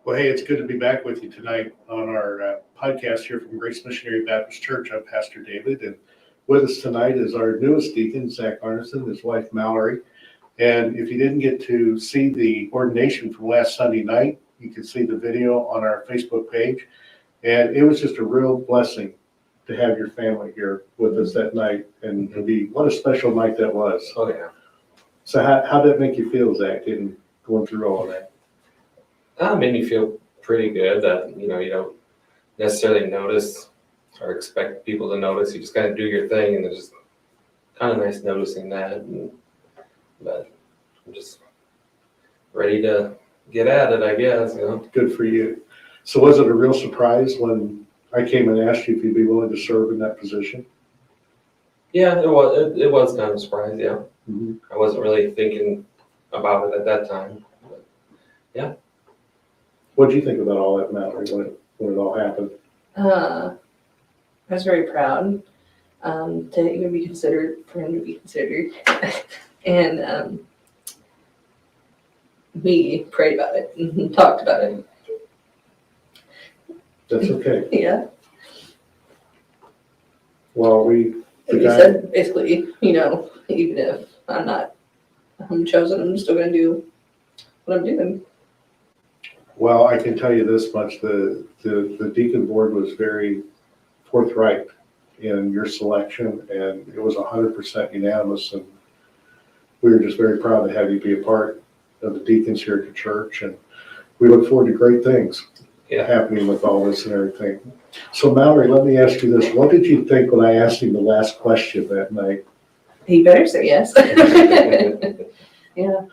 Well, hey, it's good to be back with you tonight on our podcast here from Grace Missionary Baptist Church. I'm Pastor David, and with us tonight is our newest deacon, Zach Arneson, his wife, Mallory. And if you didn't get to see the ordination from last Sunday night, you can see the video on our Facebook page. And it was just a real blessing to have your family here with us that night. And what a special night that was. Oh, yeah. So how did that make you feel, Zach, going through all of that? It made me feel pretty good that, you don't necessarily notice or expect people to notice. You just kind of do your thing, and it's just kind of nice noticing that. But I'm just ready to get at it, I guess, Good for you. So was it a real surprise when I came and asked you if you'd be willing to serve in that position? Yeah, it was kind of a surprise, yeah. Mm-hmm. I wasn't really thinking about it at that time. But, yeah. What did you think about all that, Mallory, when it all happened? I was very proud to even be considered, for him to be considered. And we prayed about it and talked about it. That's okay. Yeah. Well, We said basically, even if I'm chosen, I'm still going to do what I'm doing. Well, I can tell you this much: the deacon board was very forthright in your selection, and it was 100% unanimous. And we were just very proud to have you be a part of the deacons here at the church, and we look forward to great things happening with all this and everything. So, Mallory, let me ask you this: what did you think when I asked him the last question that night? He better say yes. Yeah.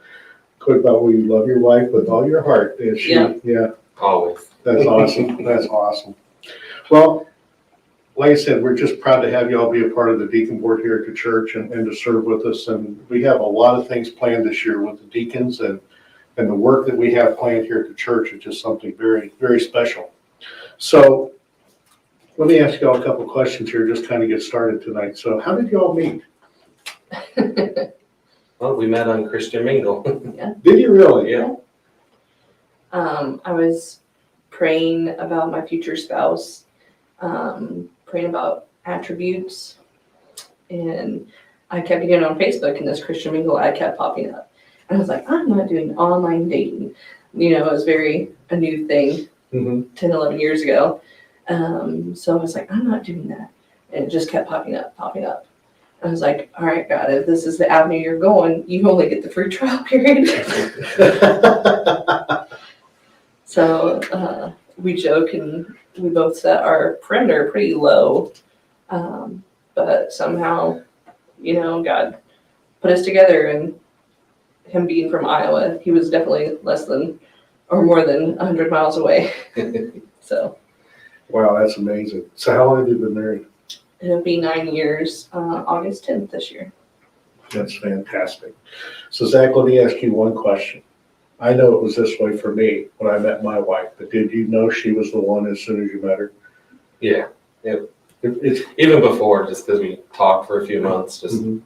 Quick about will you love your wife with all your heart? Is she? Yeah. Always. That's awesome. That's awesome. Well, like I said, we're just proud to have you all be a part of the deacon board here at the church and to serve with us. And we have a lot of things planned this year with the deacons, and the work that we have planned here at the church is just something very, very special. So let me ask you all a couple of questions here, just kind of get started tonight. So how did you all meet? Well, we met on Christian Mingle. Yeah. Did you really? Yeah. I was praying about my future spouse, praying about attributes, and I kept getting on Facebook, and this Christian Mingle ad kept popping up. And I was like, I'm not doing online dating. It was a new thing 10, 11 years ago. So I was like, I'm not doing that. And it just kept popping up. I was like, all right, God, if this is the avenue you're going, you only get the free trial period. So we joke, and we both set our perimeter pretty low. But somehow, God put us together, and him being from Iowa, he was definitely less than or more than 100 miles away. So. Wow, that's amazing. So how long have you been married? It'll be 9 years, August 10th this year. That's fantastic. So Zach, let me ask you one question. I know it was this way for me when I met my wife, but did you know she was the one as soon as you met her? Yeah. It's Even before, just because we talked for a few months, just on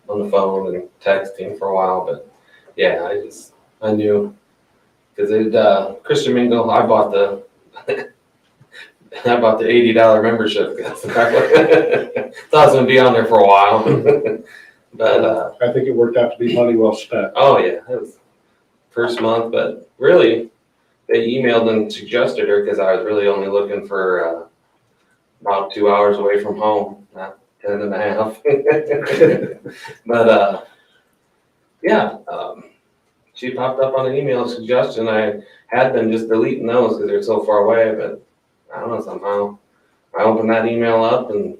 the phone and texting for a while. But yeah, I knew, because Christian Mingle, I bought the $80 membership. Thought I was going to be on there for a while. But I think it worked out to be money well spent. oh yeah, it was first month, but really they emailed and suggested her because I was really only looking for about 2 hours away from home, not 10 and a half. But she popped up on an email suggestion. I had been just deleting those because they're so far away, but I don't know, somehow I opened that email up and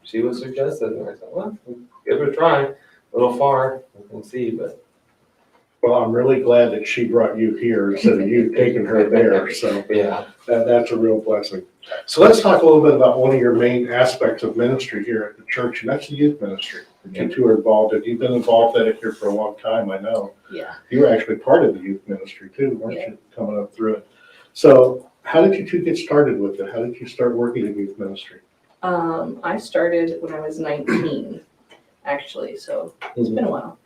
she was suggested, and I said, well, give it a try. A little far, we'll see, but. Well, I'm really glad that she brought you here instead of you taking her there. So yeah, that's a real blessing. So let's talk a little bit about one of your main aspects of ministry here at the church, and that's the youth ministry that you two are involved in. You've been involved in it here for a long time, I know. Yeah. You were actually part of the youth ministry too, weren't you, coming up through it? So how did you two get started with it? How did you start working in youth ministry? I started when I was 19, actually, so it's been a while.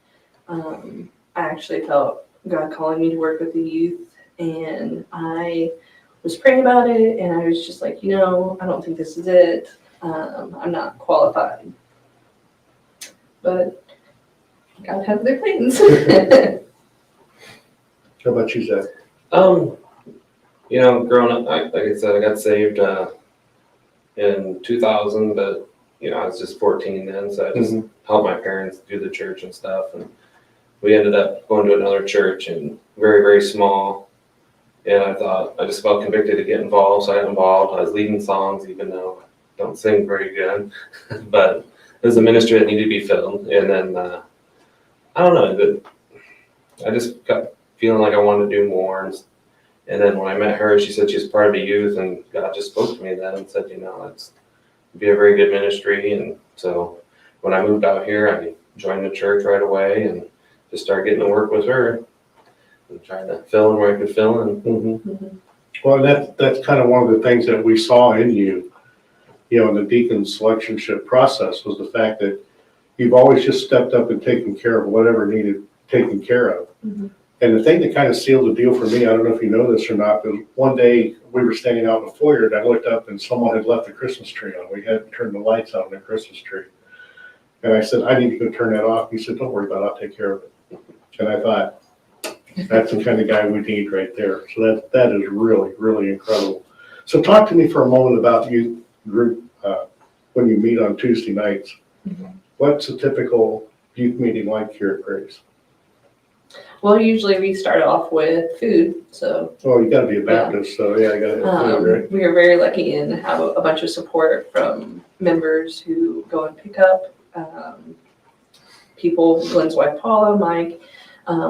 I actually felt God calling me to work with the youth and I was praying about it, and I was just like, I don't think this is it. I'm not qualified. But God has other plans. How about you, Zach? Growing up, like I said, I got saved in 2000, but I was just 14 then, so I just helped my parents do the church and stuff, and we ended up going to another church, and very, very small, and I just felt convicted to get involved, so I got involved. I was leading songs, even though I don't sing very good, but it was a ministry that needed to be filled, and then, I don't know, I just got feeling like I wanted to do more, and then when I met her, she said she was part of the youth, and God just spoke to me then and said, it's be a very good ministry. And so when I moved out here, I joined the church right away and just started getting to work with her and trying to fill in where I could fill in. Well, that's kind of one of the things that we saw in you, in the deacon selectionship process, was the fact that you've always just stepped up and taken care of whatever needed taken care of. And the thing that kind of sealed the deal for me, I don't know if you know this or not, but one day we were standing out in the foyer and I looked up and someone had left the Christmas tree on. We hadn't turned the lights out on the Christmas tree. And I said, I need to go turn that off. He said, don't worry about it, I'll take care of it. And I thought, that's the kind of guy we need right there. So that is really, really incredible. So talk to me for a moment about youth group when you meet on Tuesday nights. What's a typical youth meeting like here at Grace? Well, usually we start off with food, so. Oh, you gotta be a Baptist, so yeah, I gotta have food, right? We are very lucky and have a bunch of support from members who go and pick up, people, Glenn's wife Paula, Mike.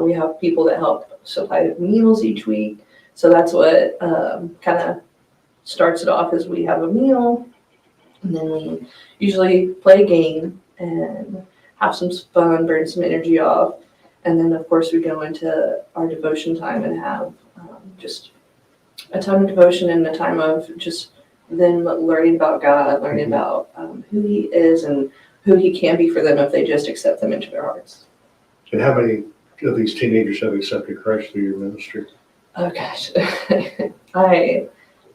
We have people that help supply meals each week. So that's what kind of starts it off, is we have a meal, and then we usually play a game and have some fun, burn some energy off. And then, of course, we go into our devotion time and have just a time of devotion and a time of just them learning about God, learning about who He is and who He can be for them if they just accept them into their hearts. And how many of these teenagers have accepted Christ through your ministry? Oh, gosh.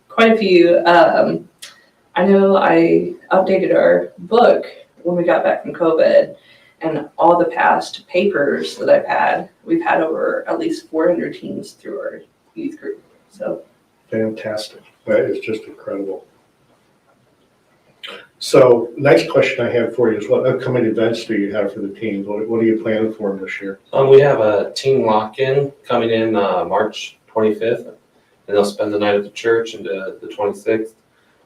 Quite a few. I know I updated our book when we got back from COVID. And all the past papers that we've had over at least 400 teens through our youth group. So Fantastic. That is just incredible. So next question I have for you is, what upcoming events do you have for the teens? What are you planning for them this year? We have a teen lock-in coming in March 25th, and they'll spend the night at the church into the 26th.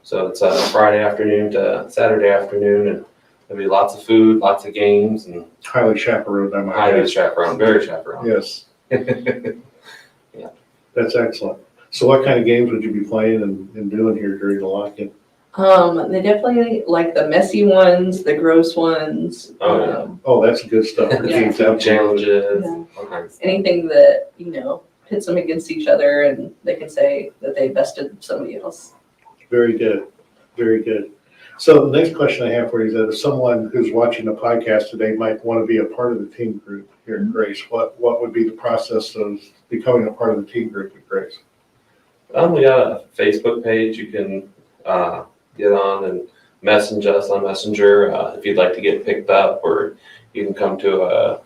So it's a Friday afternoon to Saturday afternoon, and there'll be lots of food, lots of games, and Highly chaperoned, I might highly add. chaperoned, very chaperoned. Yes. Yeah. That's excellent. So what kind of games would you be playing and doing here during the lock-in? they definitely like the messy ones, the gross ones. Oh, yeah. Oh, that's good stuff for Yeah. teens. Food Absolutely. challenges, Yeah. all kinds of stuff. Anything that, pits them against each other and they can say that they bested somebody else. Very good. Very good. So the next question I have for you is that if someone who's watching the podcast today might want to be a part of the teen group here at Grace, what would be the process of becoming a part of the teen group at Grace? We got a Facebook page you can get on and message us on Messenger if you'd like to get picked up, or you can come to a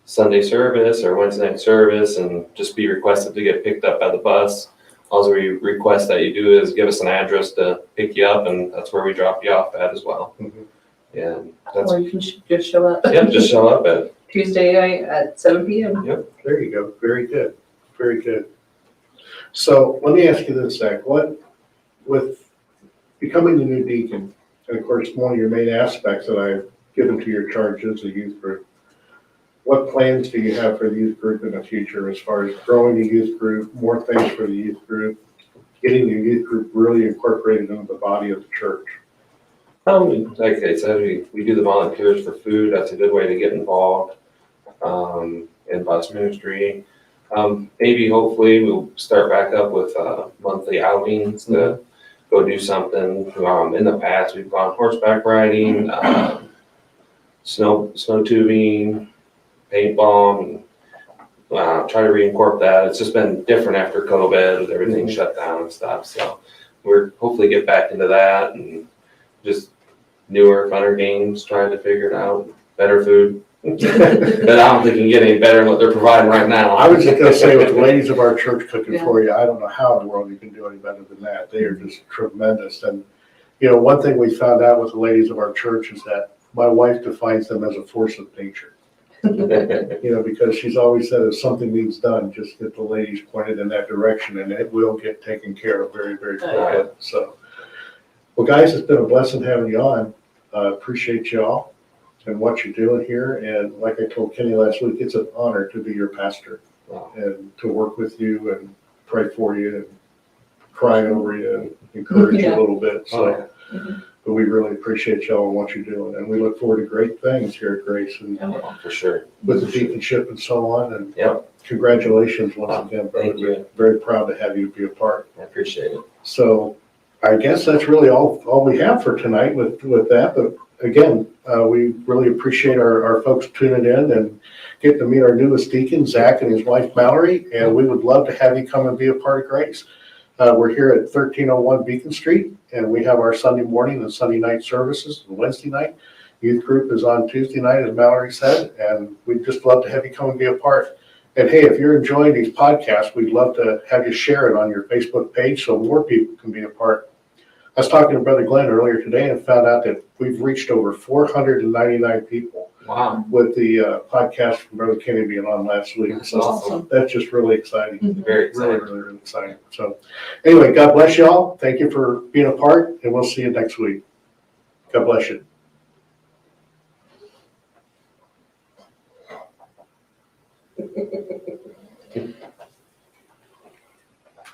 Sunday service or Wednesday night service and just be requested to get picked up by the bus. All we request that you do is give us an address to pick you up, and that's where we drop you off at as well. Yeah, that's Or you can just show up. Yep, just show up at Tuesday night at 7 p.m. There you go. Very good. Very good. So let me ask you this, Zach. With becoming the new deacon, and of course, one of your main aspects that I've given to your charge is the youth group. What plans do you have for the youth group in the future as far as growing the youth group, more things for the youth group, getting the youth group really incorporated into the body of the church? Like I said, we do the volunteers for food. That's a good way to get involved in bus ministry. Maybe hopefully we'll start back up with monthly outings to go do something. In the past, we've gone horseback riding, snow tubing, paintball, and try to reincorporate that. It's just been different after COVID with everything shut down and stuff. So we're hopefully get back into that and just newer, funner games, trying to figure it out. Better food. But I don't think you can get any better than what they're providing right now. I was just gonna say, with the ladies of our church cooking for you, I don't know how in the world you can do any better than that. They are just tremendous. And, you know, one thing we found out with the ladies of our church is that my wife defines them as a force of nature. You know, because she's always said if something needs done, just get the ladies pointed in that direction and it will get taken care of very, very quickly. So, well, guys, it's been a blessing having you on. Appreciate y'all and what you're doing here. And like I told Kenny last week, it's an honor to be your pastor and to work with you and pray for you and cry over you and encourage you a little bit. So, but we really appreciate y'all and what you're doing. And we look forward to great things here at Grace and For sure. with the deaconship and so on. And Yep. congratulations once again, brother. Thank you. We're very proud to have you be a part. I appreciate it. So I guess that's really all we have for tonight with that. But again, we really appreciate our folks tuning in and getting to meet our newest deacon, Zach, and his wife, Mallory. And we would love to have you come and be a part of Grace. We're here at 1301 Beacon Street, and we have our Sunday morning and Sunday night services and Wednesday night. Youth group is on Tuesday night, as Mallory said, and we'd just love to have you come and be a part. And hey, if you're enjoying these podcasts, we'd love to have you share it on your Facebook page so more people can be a part. I was talking to Brother Glenn earlier today and found out that we've reached over 499 people with the podcast from Brother Kenny being on last week. That's so awesome. That's just really exciting. Very exciting. Really exciting. So anyway, God bless y'all. Thank you for being a part, and we'll see you next week. God bless you.